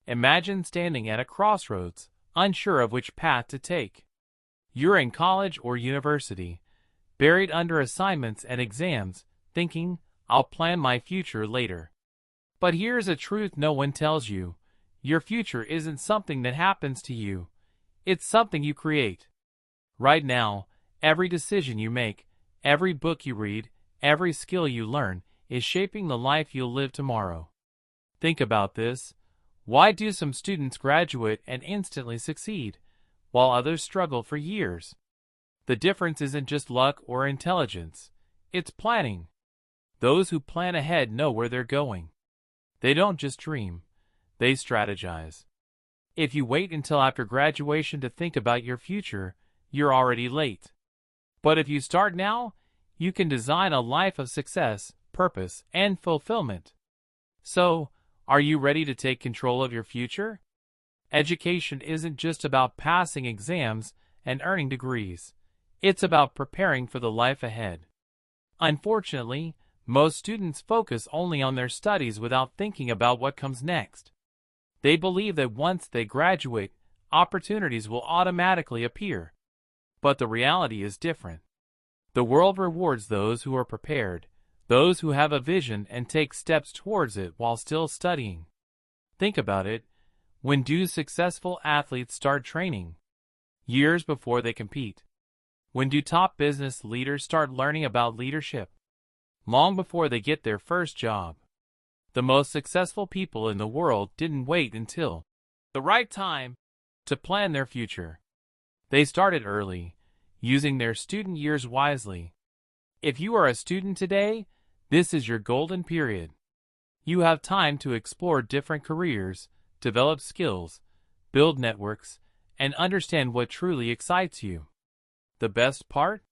Imagine standing at a crossroads, unsure of which path to take. You're in college or university, buried under assignments and exams, thinking, I'll plan my future later. But here's a truth no one tells you. Your future isn't something that happens to you. It's something you create. Right now, every decision you make, every book you read, every skill you learn, is shaping the life you'll live tomorrow. Think about this. Why do some students graduate and instantly succeed, while others struggle for years? The difference isn't just luck or intelligence. It's planning. Those who plan ahead know where they're going. They don't just dream. They strategize. If you wait until after graduation to think about your future, you're already late. But if you start now, you can design a life of success, purpose, and fulfillment. So, are you ready to take control of your future? Education isn't just about passing exams and earning degrees. It's about preparing for the life ahead. Unfortunately, most students focus only on their studies without thinking about what comes next. They believe that once they graduate, opportunities will automatically appear. But the reality is different. The world rewards those who are prepared, those who have a vision and take steps towards it while still studying. Think about it. When do successful athletes start training? Years before they compete. When do top business leaders start learning about leadership? Long before they get their first job. The most successful people in the world didn't wait until the right time to plan their future. They started early, using their student years wisely. If you are a student today, this is your golden period. You have time to explore different careers, develop skills, build networks, and understand what truly excites you. The best part?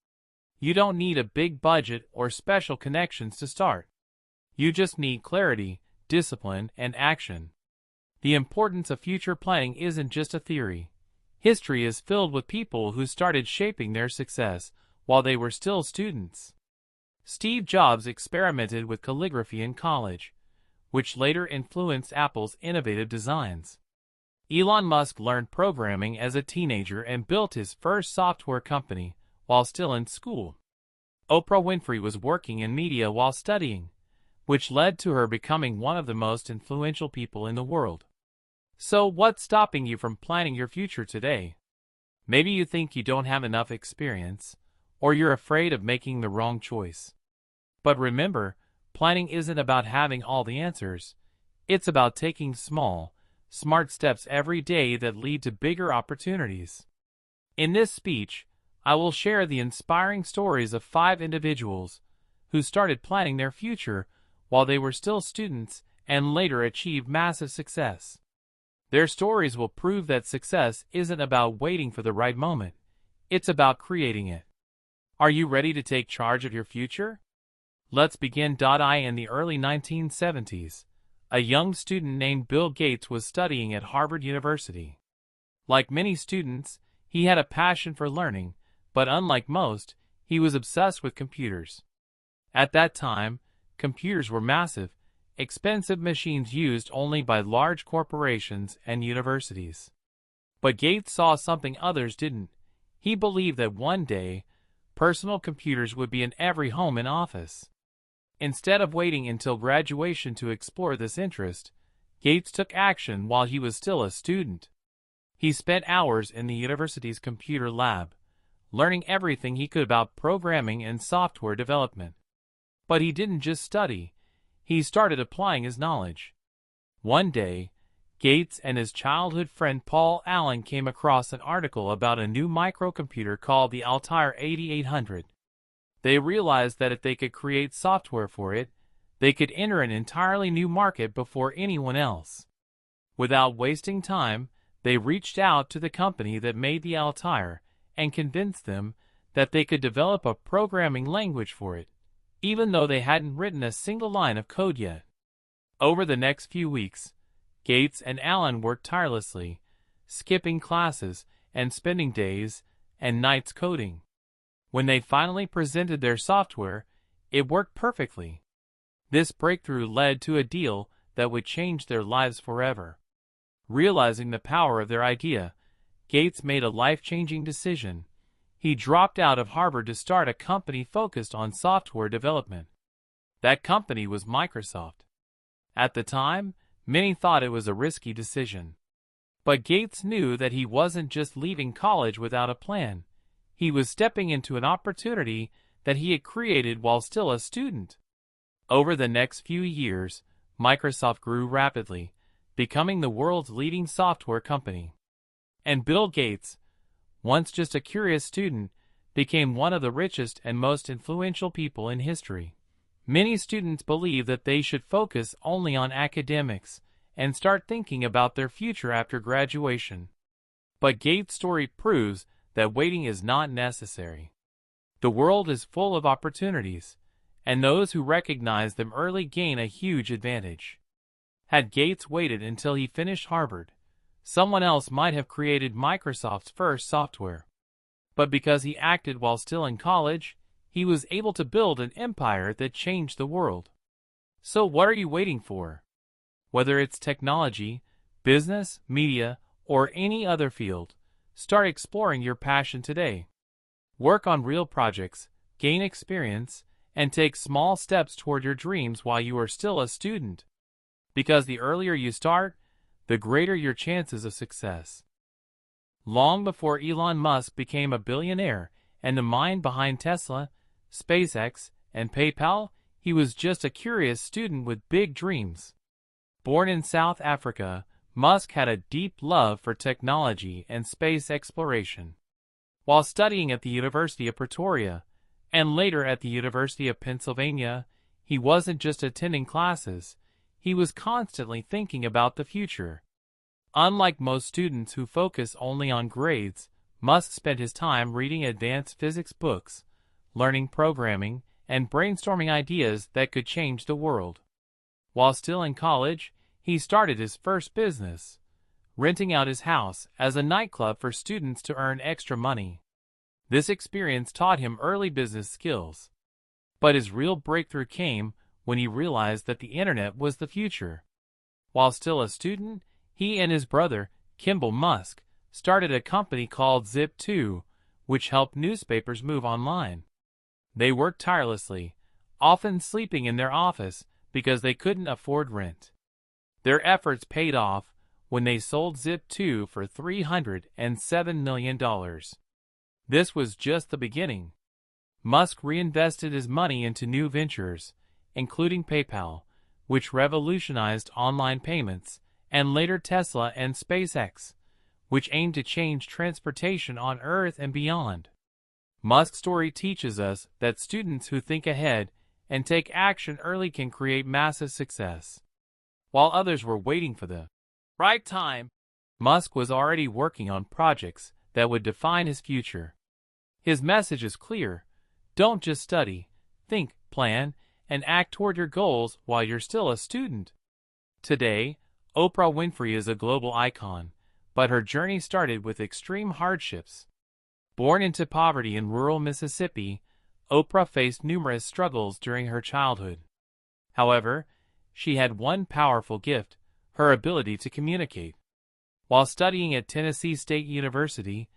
You don't need a big budget or special connections to start. You just need clarity, discipline, and action. The importance of future planning isn't just a theory. History is filled with people who started shaping their success while they were still students. Steve Jobs experimented with calligraphy in college, which later influenced Apple's innovative designs. Elon Musk learned programming as a teenager and built his first software company while still in school. Oprah Winfrey was working in media while studying, which led to her becoming one of the most influential people in the world. So what's stopping you from planning your future today? Maybe you think you don't have enough experience, or you're afraid of making the wrong choice. But remember, planning isn't about having all the answers. It's about taking small, smart steps every day that lead to bigger opportunities. In this speech, I will share the inspiring stories of 5 individuals who started planning their future while they were still students and later achieved massive success. Their stories will prove that success isn't about waiting for the right moment. It's about creating it. Are you ready to take charge of your future? Let's begin. In the early 1970s, a young student named Bill Gates was studying at Harvard University. Like many students, he had a passion for learning, but unlike most, he was obsessed with computers. At that time, computers were massive, expensive machines used only by large corporations and universities. But Gates saw something others didn't. He believed that one day, personal computers would be in every home and office. Instead of waiting until graduation to explore this interest, Gates took action while he was still a student. He spent hours in the university's computer lab, learning everything he could about programming and software development. But he didn't just study. He started applying his knowledge. One day, Gates and his childhood friend Paul Allen came across an article about a new microcomputer called the Altair 8800. They realized that if they could create software for it, they could enter an entirely new market before anyone else. Without wasting time, they reached out to the company that made the Altair and convinced them that they could develop a programming language for it, even though they hadn't written a single line of code yet. Over the next few weeks, Gates and Allen worked tirelessly, skipping classes and spending days and nights coding. When they finally presented their software, it worked perfectly. This breakthrough led to a deal that would change their lives forever. Realizing the power of their idea, Gates made a life-changing decision. He dropped out of Harvard to start a company focused on software development. That company was Microsoft. At the time, many thought it was a risky decision. But Gates knew that he wasn't just leaving college without a plan. He was stepping into an opportunity that he had created while still a student. Over the next few years, Microsoft grew rapidly, becoming the world's leading software company. And Bill Gates, once just a curious student, became one of the richest and most influential people in history. Many students believe that they should focus only on academics and start thinking about their future after graduation. But Gates' story proves that waiting is not necessary. The world is full of opportunities, and those who recognize them early gain a huge advantage. Had Gates waited until he finished Harvard, someone else might have created Microsoft's first software. But because he acted while still in college, he was able to build an empire that changed the world. So what are you waiting for? Whether it's technology, business, media, or any other field, start exploring your passion today. Work on real projects, gain experience, and take small steps toward your dreams while you are still a student. Because the earlier you start, the greater your chances of success. Long before Elon Musk became a billionaire and the mind behind Tesla, SpaceX, and PayPal, he was just a curious student with big dreams. Born in South Africa, Musk had a deep love for technology and space exploration. While studying at the University of Pretoria, and later at the University of Pennsylvania, he wasn't just attending classes, he was constantly thinking about the future. Unlike most students who focus only on grades, Musk spent his time reading advanced physics books, learning programming, and brainstorming ideas that could change the world. While still in college, he started his first business, renting out his house as a nightclub for students to earn extra money. This experience taught him early business skills. But his real breakthrough came when he realized that the internet was the future. While still a student, he and his brother, Kimball Musk, started a company called Zip2, which helped newspapers move online. They worked tirelessly, often sleeping in their office because they couldn't afford rent. Their efforts paid off when they sold Zip2 for $307 million. This was just the beginning. Musk reinvested his money into new ventures, including PayPal, which revolutionized online payments, and later Tesla and SpaceX, which aimed to change transportation on Earth and beyond. Musk's story teaches us that students who think ahead and take action early can create massive success. While others were waiting for the right time, Musk was already working on projects that would define his future. His message is clear: don't just study, think, plan, and act toward your goals while you're still a student. Today, Oprah Winfrey is a global icon, but her journey started with extreme hardships. Born into poverty in rural Mississippi, Oprah faced numerous struggles during her childhood. However, she had one powerful gift: her ability to communicate. While studying at Tennessee State University,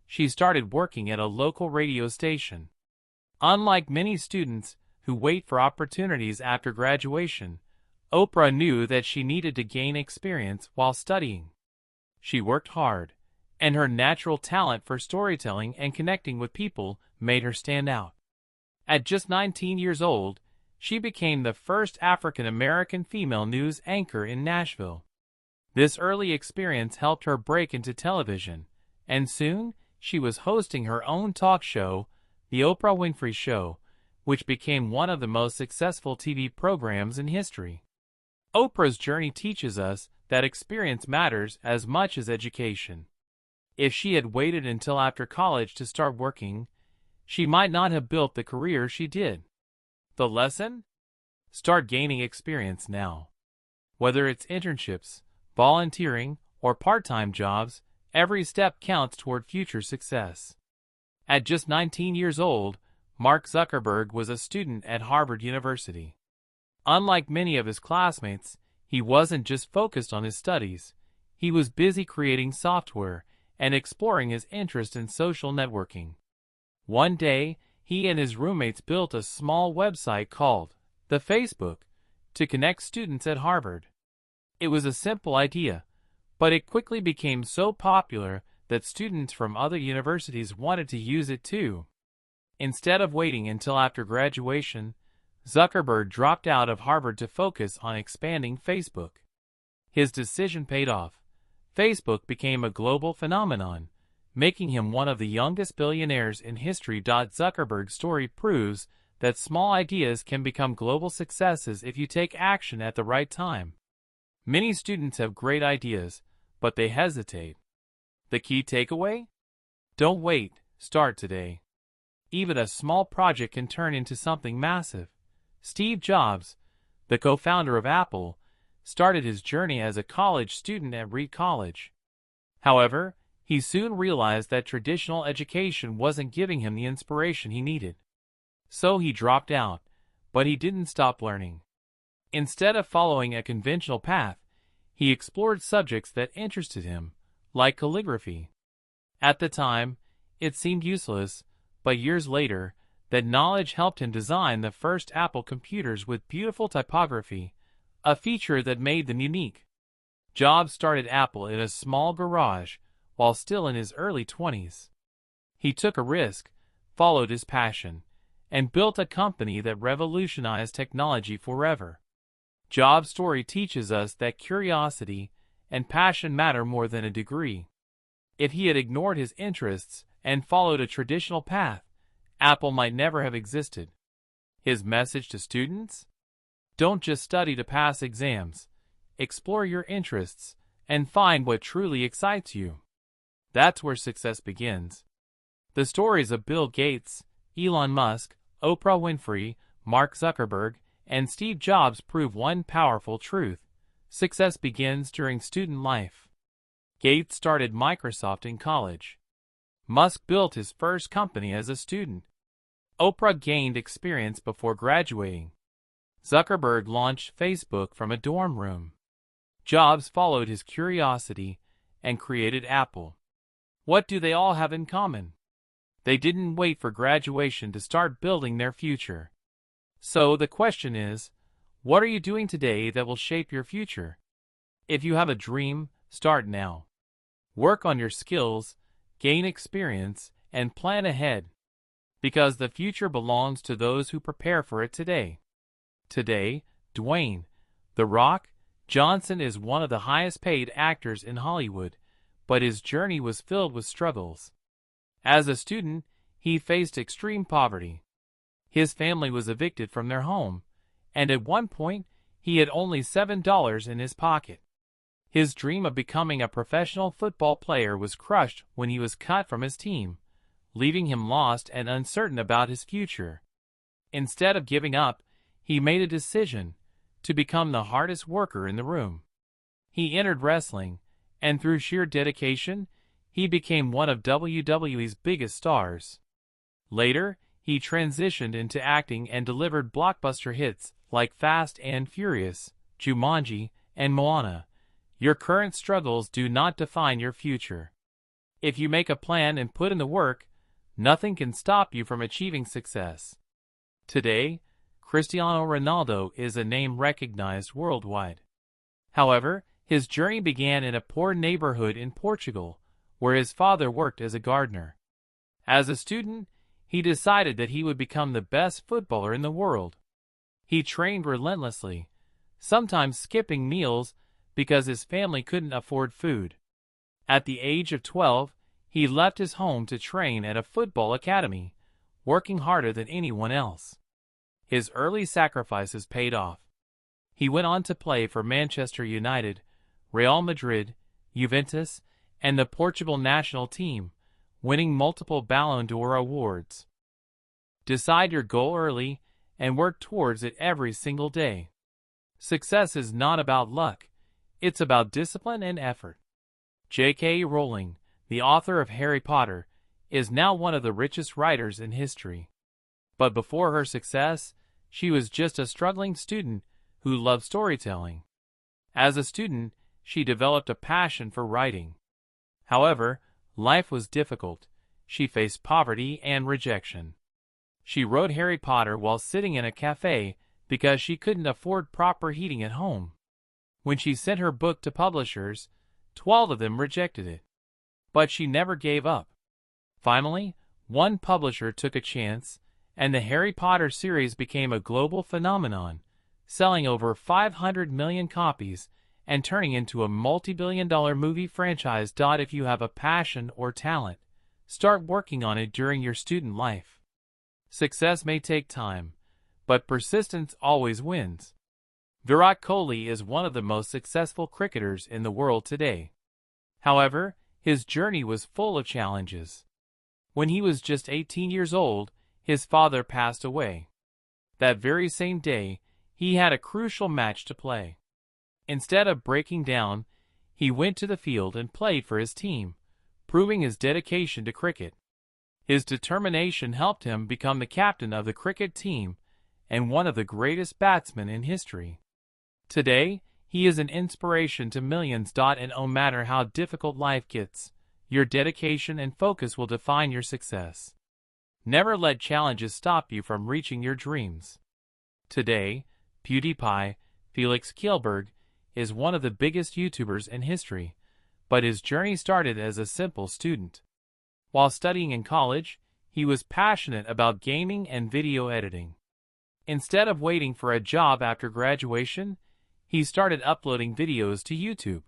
she started working at a local radio station. Unlike many students who wait for opportunities after graduation, Oprah knew that she needed to gain experience while studying. She worked hard, and her natural talent for storytelling and connecting with people made her stand out. At just 19 years old, she became the first African-American female news anchor in Nashville. This early experience helped her break into television, and soon she was hosting her own talk show, The Oprah Winfrey Show, which became one of the most successful TV programs in history. Oprah's journey teaches us that experience matters as much as education. If she had waited until after college to start working, she might not have built the career she did. The lesson? Start gaining experience now. Whether it's internships, volunteering, or part-time jobs, every step counts toward future success. At just 19 years old, Mark Zuckerberg was a student at Harvard University. Unlike many of his classmates, he wasn't just focused on his studies. he was busy creating software and exploring his interest in social networking. One day, he and his roommates built a small website called the Facebook to connect students at Harvard. It was a simple idea, but it quickly became so popular that students from other universities wanted to use it too. Instead of waiting until after graduation, Zuckerberg dropped out of Harvard to focus on expanding Facebook. His decision paid off. Facebook became a global phenomenon, making him one of the youngest billionaires in history. Zuckerberg's story proves that small ideas can become global successes if you take action at the right time. Many students have great ideas, but they hesitate. The key takeaway? Don't wait, start today. Even a small project can turn into something massive. Steve Jobs, the co-founder of Apple, started his journey as a college student at Reed College. However, he soon realized that traditional education wasn't giving him the inspiration he needed. So he dropped out, but he didn't stop learning. Instead of following a conventional path, he explored subjects that interested him, like calligraphy. At the time, it seemed useless, but years later, that knowledge helped him design the first Apple computers with beautiful typography, a feature that made them unique. Jobs started Apple in a small garage while still in his early 20s. He took a risk, followed his passion, and built a company that revolutionized technology forever. Jobs' story teaches us that curiosity and passion matter more than a degree. If he had ignored his interests and followed a traditional path, Apple might never have existed. His message to students? Don't just study to pass exams. Explore your interests and find what truly excites you. That's where success begins. The stories of Bill Gates, Elon Musk, Oprah Winfrey, Mark Zuckerberg, and Steve Jobs prove one powerful truth: success begins during student life. Gates started Microsoft in college. Musk built his first company as a student. Oprah gained experience before graduating. Zuckerberg launched Facebook from a dorm room. Jobs followed his curiosity and created Apple. What do they all have in common? They didn't wait for graduation to start building their future. So the question is, what are you doing today that will shape your future? If you have a dream, start now. Work on your skills, gain experience, and plan ahead. Because the future belongs to those who prepare for it today. Today, Dwayne "The Rock" Johnson is one of the highest paid actors in Hollywood, but his journey was filled with struggles. As a student, he faced extreme poverty. His family was evicted from their home, and at one point, he had only $7 in his pocket. His dream of becoming a professional football player was crushed when he was cut from his team, leaving him lost and uncertain about his future. Instead of giving up, he made a decision to become the hardest worker in the room. He entered wrestling, and through sheer dedication, he became one of WWE's biggest stars. Later, he transitioned into acting and delivered blockbuster hits like Fast and Furious, Jumanji, and Moana. Your current struggles do not define your future. If you make a plan and put in the work, nothing can stop you from achieving success. Today, Cristiano Ronaldo is a name recognized worldwide. However, his journey began in a poor neighborhood in Portugal, where his father worked as a gardener. As a student, he decided that he would become the best footballer in the world. He trained relentlessly, sometimes skipping meals because his family couldn't afford food. At the age of 12, he left his home to train at a football academy, working harder than anyone else. His early sacrifices paid off. He went on to play for Manchester United, Real Madrid, Juventus, and the Portugal national team, winning multiple Ballon d'Or awards. Decide your goal early and work towards it every single day. Success is not about luck, it's about discipline and effort. J.K. Rowling, the author of Harry Potter, is now one of the richest writers in history. But before her success, she was just a struggling student who loved storytelling. As a student, she developed a passion for writing. However, life was difficult. She faced poverty and rejection. She wrote Harry Potter while sitting in a cafe because she couldn't afford proper heating at home. When she sent her book to publishers, 12 of them rejected it. But she never gave up. Finally, one publisher took a chance, and the Harry Potter series became a global phenomenon, selling over 500 million copies and turning into a multi-billion-dollar movie franchise. If you have a passion or talent, start working on it during your student life. Success may take time, but persistence always wins. Virat Kohli is one of the most successful cricketers in the world today. However, his journey was full of challenges. When he was just 18 years old, his father passed away. That very same day, he had a crucial match to play. Instead of breaking down, he went to the field and played for his team, proving his dedication to cricket. His determination helped him become the captain of the cricket team and one of the greatest batsmen in history. Today, he is an inspiration to millions. And no matter how difficult life gets, your dedication and focus will define your success. Never let challenges stop you from reaching your dreams. Today, PewDiePie, Felix Kjellberg, is one of the biggest YouTubers in history, but his journey started as a simple student. While studying in college, he was passionate about gaming and video editing. Instead of waiting for a job after graduation, he started uploading videos to YouTube.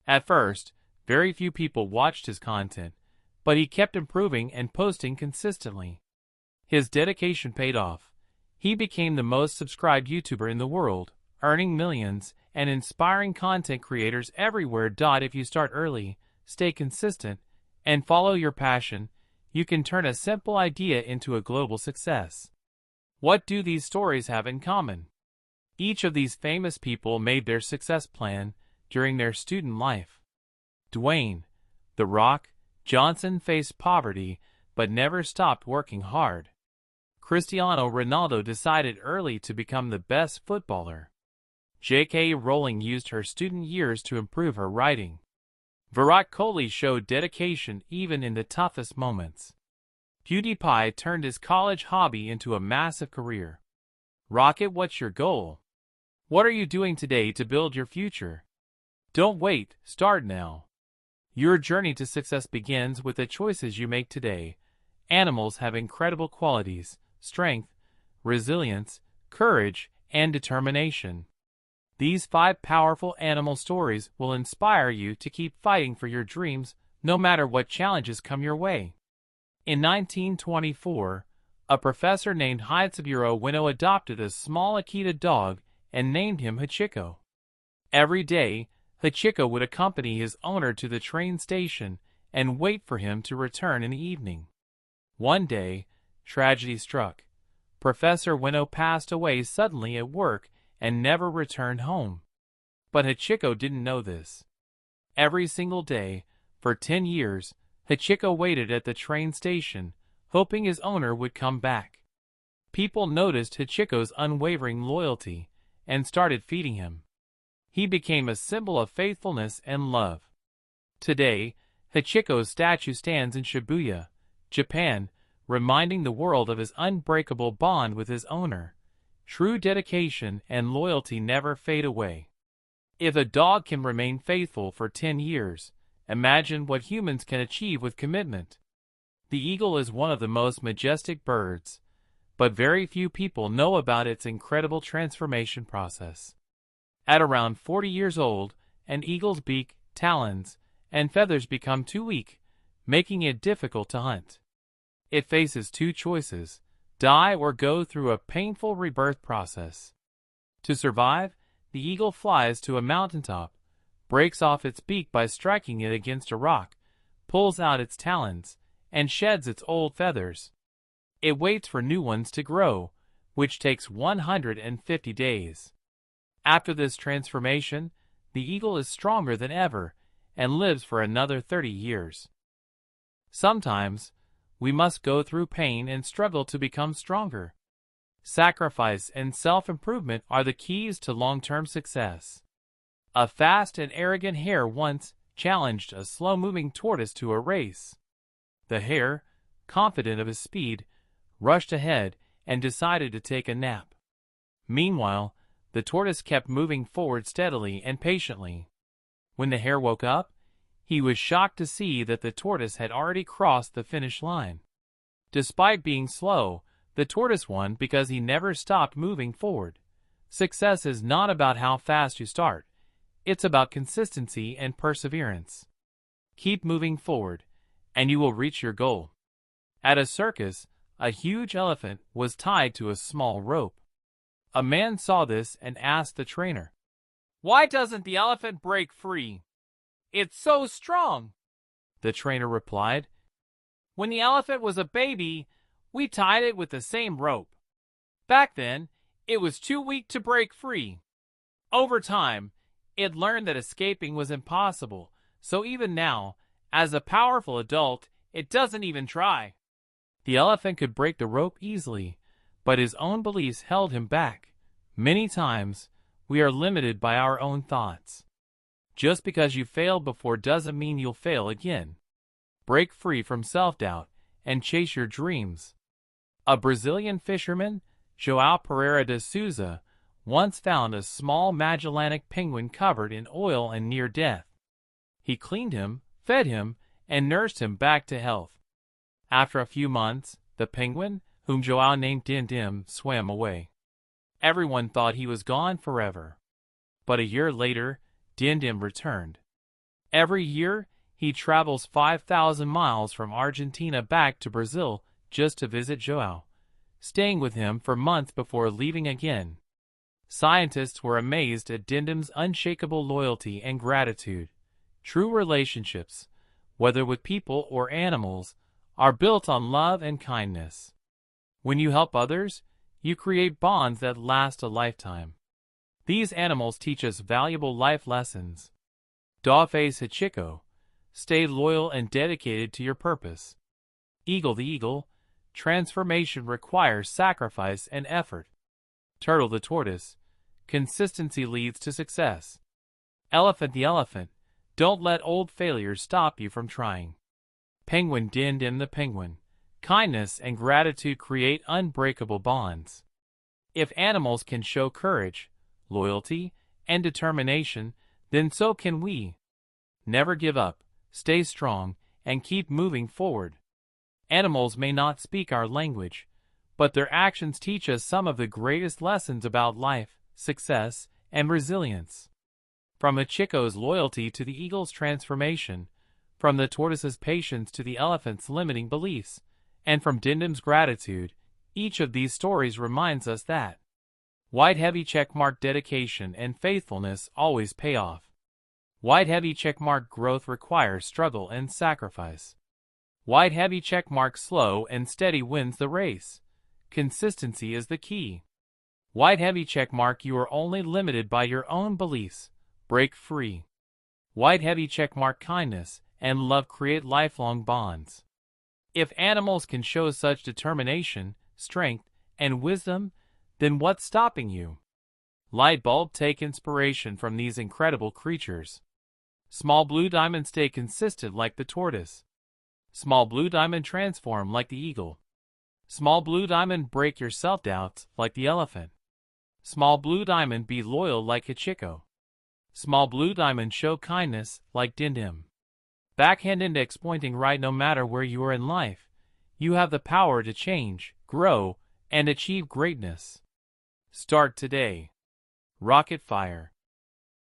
At first, very few people watched his content, but he kept improving and posting consistently. His dedication paid off. He became the most subscribed YouTuber in the world, earning millions and inspiring content creators everywhere. If you start early, stay consistent, and follow your passion, you can turn a simple idea into a global success. What do these stories have in common? Each of these famous people made their success plan during their student life. Dwayne "The Rock" Johnson faced poverty but never stopped working hard. Cristiano Ronaldo decided early to become the best footballer. J.K. Rowling used her student years to improve her writing. Virat Kohli showed dedication even in the toughest moments. PewDiePie turned his college hobby into a massive career. Rocket, what's your goal? What are you doing today to build your future? Don't wait, start now. Your journey to success begins with the choices you make today. Animals have incredible qualities: strength, resilience, courage, and determination. These 5 powerful animal stories will inspire you to keep fighting for your dreams no matter what challenges come your way. In 1924, a professor named Hitsuguro Ueno adopted a small Akita dog and named him Hachiko. Every day, Hachiko would accompany his owner to the train station and wait for him to return in the evening. One day, tragedy struck. Professor Ueno passed away suddenly at work and never returned home. But Hachiko didn't know this. Every single day, for 10 years, Hachiko waited at the train station, hoping his owner would come back. People noticed Hachiko's unwavering loyalty and started feeding him. He became a symbol of faithfulness and love. Today, Hachiko's statue stands in Shibuya, Japan, reminding the world of his unbreakable bond with his owner. True dedication and loyalty never fade away. If a dog can remain faithful for 10 years, imagine what humans can achieve with commitment. The eagle is one of the most majestic birds, but very few people know about its incredible transformation process. At around 40 years old, an eagle's beak, talons, and feathers become too weak, making it difficult to hunt. It faces 2 choices: die or go through a painful rebirth process. To survive, the eagle flies to a mountaintop, breaks off its beak by striking it against a rock, pulls out its talons, and sheds its old feathers. It waits for new ones to grow, which takes 150 days. After this transformation, the eagle is stronger than ever and lives for another 30 years. Sometimes, we must go through pain and struggle to become stronger. Sacrifice and self-improvement are the keys to long-term success. A fast and arrogant hare once challenged a slow-moving tortoise to a race. The hare, confident of his speed, rushed ahead and decided to take a nap. Meanwhile, the tortoise kept moving forward steadily and patiently. When the hare woke up, he was shocked to see that the tortoise had already crossed the finish line. Despite being slow, the tortoise won because he never stopped moving forward. Success is not about how fast you start. It's about consistency and perseverance. Keep moving forward, and you will reach your goal. At a circus, a huge elephant was tied to a small rope. A man saw this and asked the trainer, "Why doesn't the elephant break free? It's so strong." The trainer replied, "When the elephant was a baby, we tied it with the same rope. Back then, it was too weak to break free. Over time, it learned that escaping was impossible, so even now, as a powerful adult, it doesn't even try." The elephant could break the rope easily, but his own beliefs held him back. Many times, we are limited by our own thoughts. Just because you failed before doesn't mean you'll fail again. Break free from self-doubt and chase your dreams. A Brazilian fisherman, João Pereira de Souza, once found a small Magellanic penguin covered in oil and near death. He cleaned him, fed him, and nursed him back to health. After a few months, the penguin, whom João named Dindim, swam away. Everyone thought he was gone forever. But a year later, Dindim returned. Every year, he travels 5,000 miles from Argentina back to Brazil just to visit João, staying with him for months before leaving again. Scientists were amazed at Dindim's unshakable loyalty and gratitude. True relationships, whether with people or animals, are built on love and kindness. When you help others, you create bonds that last a lifetime. These animals teach us valuable life lessons. Dogface Hachiko, stay loyal and dedicated to your purpose. Eagle the eagle, transformation requires sacrifice and effort. Turtle the tortoise, consistency leads to success. Elephant the elephant, don't let old failures stop you from trying. Penguin Dindim the penguin, kindness and gratitude create unbreakable bonds. If animals can show courage, loyalty, and determination, then so can we. Never give up, stay strong, and keep moving forward. Animals may not speak our language, but their actions teach us some of the greatest lessons about life, success, and resilience. From Hachiko's loyalty to the eagle's transformation, from the tortoise's patience to the elephant's limiting beliefs, and from Dindim's gratitude, each of these stories reminds us that white heavy checkmark dedication and faithfulness always pay off. White heavy checkmark growth requires struggle and sacrifice. White heavy checkmark slow and steady wins the race. Consistency is the key. White heavy checkmark you are only limited by your own beliefs. Break free. White heavy checkmark kindness and love create lifelong bonds. If animals can show such determination, strength, and wisdom, then what's stopping you? Light bulb, take inspiration from these incredible creatures. Small blue diamond, stay consistent like the tortoise. Small blue diamond, transform like the eagle. Small blue diamond, break your self-doubts like the elephant. Small blue diamond, be loyal like Hachiko. Small blue diamond, show kindness like Dindim. Backhand index pointing right. No matter where you are in life, you have the power to change, grow, and achieve greatness. Start today. Rocket fire.